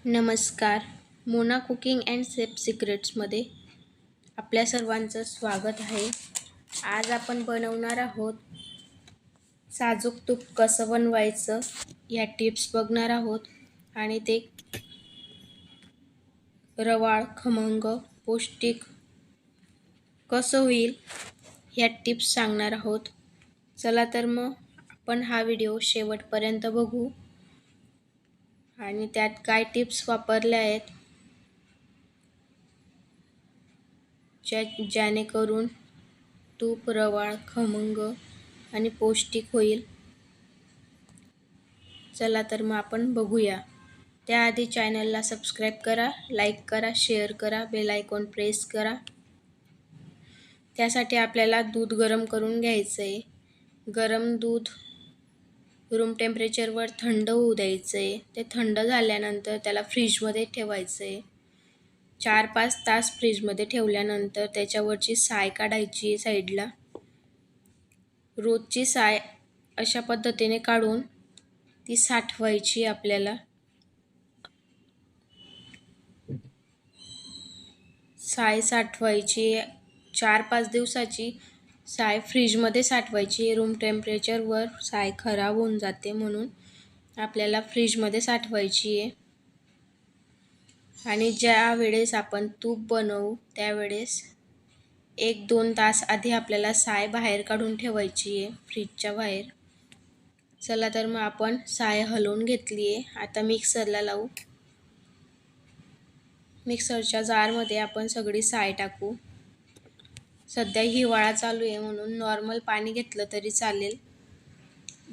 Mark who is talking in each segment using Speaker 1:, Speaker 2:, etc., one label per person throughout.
Speaker 1: नमस्कार. Mona cooking and safe सिक्रेट्समध्ये आपल्या सर्वांचं स्वागत आहे. आज आपण बनवणार आहोत साजूक तूप कसं बनवायचं या टिप्स बघणार आहोत आणि ते रवाळ खमंग पौष्टिक कसं होईल या टिप्स सांगणार आहोत. चला तर मग आपण हा व्हिडिओ शेवटपर्यंत बघू आणि त्यात काय टिप्स वापरल्या आहेत जेणेकरून तूप रवाळ खमंग आणि पौष्टिक होईल. चला तर मग आपण बघूया. त्याआधी चॅनलला सबस्क्राईब करा, लाईक करा, शेअर करा, बेल आयकॉन प्रेस करा. त्यासाठी आपल्याला दूध गरम करून घ्यायचं आहे. गरम दूध रूम टेम्परेचरवर थंड होऊ द्यायचं आहे. ते थंड झाल्यानंतर त्याला फ्रीजमध्ये ठेवायचं आहे. 4-5 तास फ्रीजमध्ये ठेवल्यानंतर त्याच्यावरची साय काढायची साईडला. रोजची साय अशा पद्धतीने काढून ती साठवायची आपल्याला. साय साठवायची 4-5 दिवसाची साय फ्रीजमध्ये साठवायची. रूम टेम्परेचरवर साय खराब होऊन जाते म्हणून आपल्याला फ्रीजमध्ये साठवायची आहे. आणि ज्या वेळेस आपण तूप बनवू त्यावेळेस 1-2 तास आधी आपल्याला साय बाहेर काढून ठेवायची आहे फ्रीजच्या बाहेर. चला तर मग आपण साय हलवून घेतली आहे. आता मिक्सरला लावू. मिक्सरच्या जारमध्ये आपण सगळी साय टाकू. सध्या हिवाळा चालू आहे म्हणून नॉर्मल पाणी घेतलं तरी चालेल.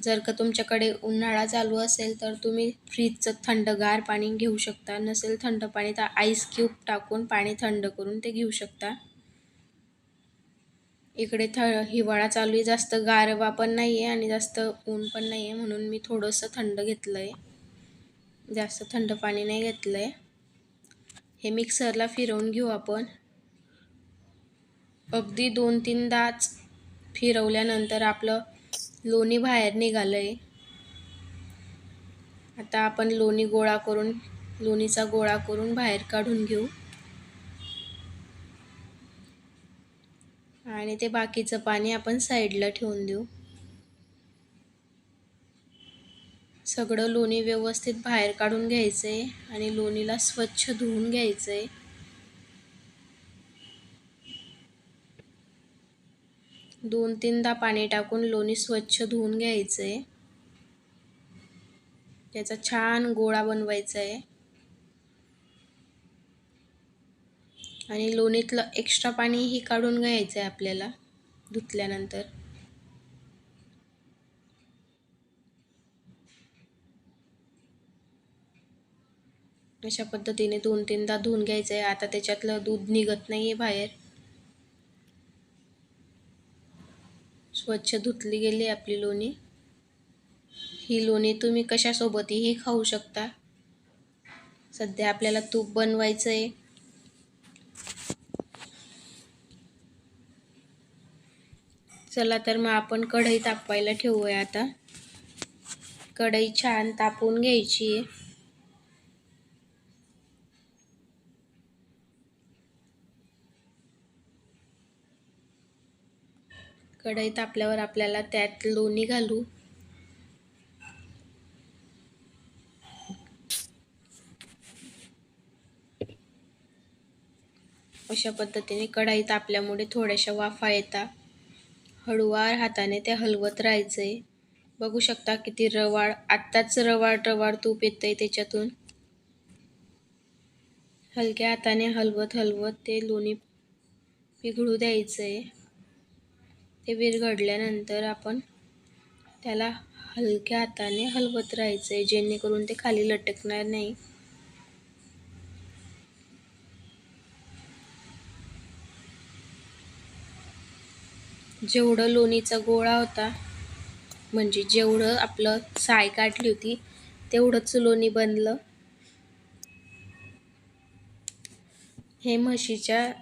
Speaker 1: जर का तुमच्याकडे उन्हाळा चालू असेल तर तुम्ही फ्रीजचं थंडगार पाणी घेऊ शकता. नसेल थंड पाणी तर आईस क्यूब टाकून पाणी थंड करून ते घेऊ शकता. इकडे हिवाळा चालू आहे, जास्त गारवा पण नाही आहे आणि जास्त ऊन पण नाही आहे म्हणून मी थोडंसं थंड घेतलं आहे. जास्त थंड पाणी नाही घेतलं आहे. हे मिक्सरला फिरवून घेऊ आपण. अगदी 2-3दाच फिरवल्यानंतर आपलं लोणी बाहेर निघालं आहे. आता आपण लोणीचा गोळा करून बाहेर काढून घेऊ आणि ते बाकीचं पाणी आपण साईडला ठेवून देऊ. सगळं लोणी व्यवस्थित बाहेर काढून घ्यायचं आहे आणि लोणीला स्वच्छ धुवून घ्यायचं आहे. 2-3दा पाणी टाकून लोणी स्वच्छ धुवून घ्यायचं आहे. त्याचा छान गोळा बनवायचा आहे आणि लोणीतलं एक्स्ट्रा पाणीही काढून घ्यायचं आहे आपल्याला धुतल्यानंतर. अशा पद्धतीने 2-3दा धुवून घ्यायचं आहे. आता त्याच्यातलं दूध निघत नाही आहे बाहेर. स्वच्छ धुतली गेली आपली लोणी. ही लोणी तुम्ही कशासोबतही खाऊ शकता. सध्या आपल्याला तूप बनवायचं आहे. चला तर मग आपण कढई तापवायला ठेवूया. आता कढई छान तापवून घ्यायची आहे. कढई तापल्यावर आपल्याला त्यात लोणी घालू. अशा पद्धतीने कढई तापल्यामुळे थोड्याशा वाफा येतात. हळूवार हाताने ते हलवत राहायचंय. बघू शकता किती आत्ताच रवाळ तूप येतंय त्याच्यातून. हलक्या हाताने हलवत ते लोणी पिघळू द्यायचंय. ते विरघळल्यानंतर आपण त्याला हलक्या हाताने हलवत राहायचंय जेणेकरून ते खाली लटकणार नाही. जेवढं लोणीचा गोळा होता म्हणजे जेवढं आपलं साय काढली होती तेवढंच लोणी बनलं. हे म्हशीच्या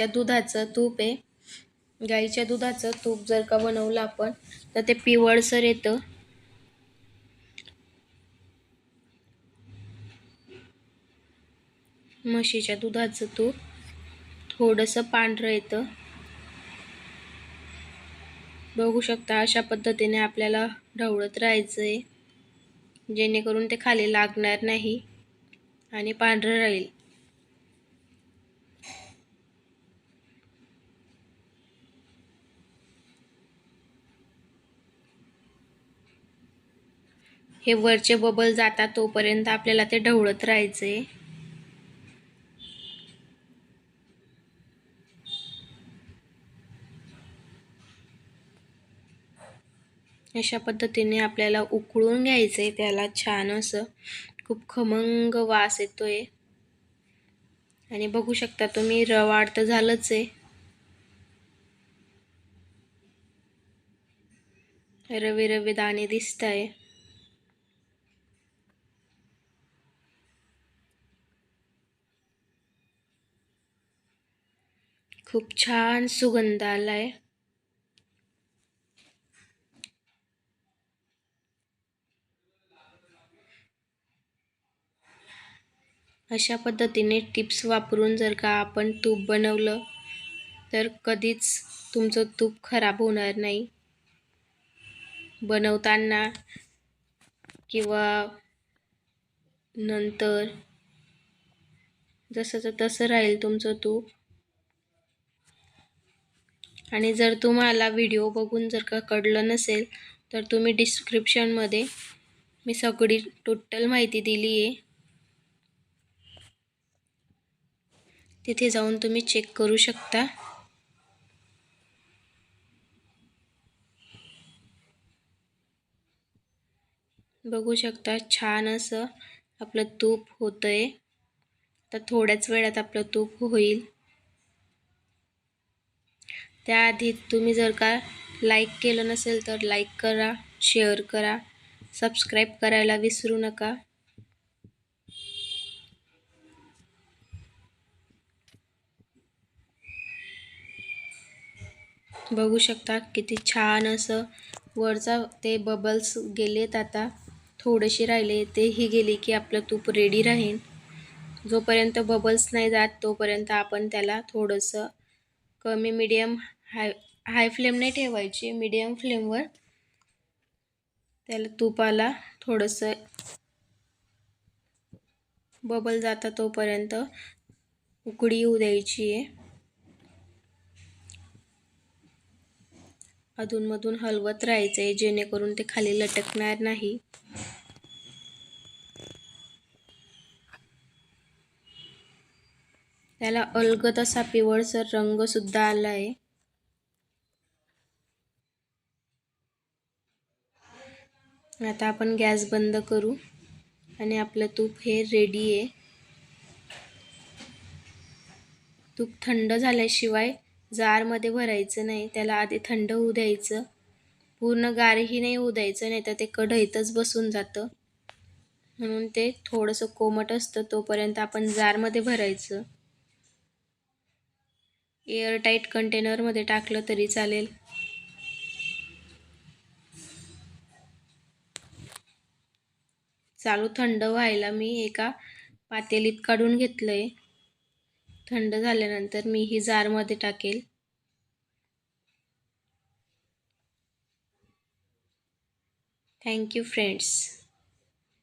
Speaker 1: दुधाचं तूप आहे. गाईच्या दुधाचं तूप जर का बनवलं आपण तर ते पिवळसर येतं. म्हशीच्या दुधाचं तूप थोडंसं पांढरं येतं. बघू शकता अशा पद्धतीने आपल्याला ढवळत राहायचं आहे, जेणेकरून ते खाली लागणार नाही आणि पांढरं राहील. हे वरचे बबल जातात तोपर्यंत आपल्याला ते ढवळत राहायचंय. अशा पद्धतीने आपल्याला उकळून घ्यायचंय त्याला. छान असं खूप खमंग वास येतोय आणि बघू शकता तुम्ही रवाळ तर झालंच आहे. रवे रवे दाणे दिसताय. खूप छान सुगंध आलाय. अशा पद्धतीने टिप्स वापरून जर का आपण तूप बनवलं तर कधीच तुमचं तूप खराब होणार नाही. बनवताना किंवा नंतर जसंच तसं राहील तुमचं तूप. आणि जर तुम्हाला व्हिडिओ बघून जर का कळलं नसेल तर तुम्ही डिस्क्रिप्शनमध्ये मी सगळी टोटल माहिती दिली आहे, तिथे जाऊन तुम्ही चेक करू शकता. बघू शकता छान असं आपलं तूप होतंय. तर थोड्याच वेळात आपलं तूप होईल. त्याआधी तुम्ही जर का लाईक केलं नसेल तर लाईक करा, शेअर करा, सबस्क्राईब करायला विसरू नका. बघू शकता किती छान असं वरचा ते बबल्स गेलेत. आता थोडेसे राहिले, तेही गेले की आपलं तूप रेडी राहील. जोपर्यंत बबल्स नाही जात तोपर्यंत आपण त्याला थोडंसं कमी मीडियम हाय फ्लेम नाही ठेवायची, मीडियम फ्लेमवर त्याला तुपाला थोडंसं बबल जाता तोपर्यंत उकळी येऊ द्यायची आहे. अधूनमधून हलवत राहायचं आहे जेणेकरून ते खाली लटकणार नाही. त्याला अलगद असा पिवळसर रंग सुद्धा आला आहे. आता आपण गॅस बंद करू आणि आपलं तूप हे रेडी आहे. तूप थंड झाल्याशिवाय जारमध्ये भरायचं नाही, त्याला आधी थंड होऊ द्यायचं. पूर्ण गारही नाही होऊ द्यायचं, नाही तर ते कढईतच बसून जातं. म्हणून ते थोडंसं कोमट असतं तोपर्यंत आपण जारमध्ये भरायचं. एअरटाईट कंटेनरमध्ये टाकलं तरी चालेल. चालू थंड व्हायला मी एका पातेलीत काढून घेतलंय. थंड झाल्यानंतर मी ही जारमध्ये टाकेल. Thank you friends.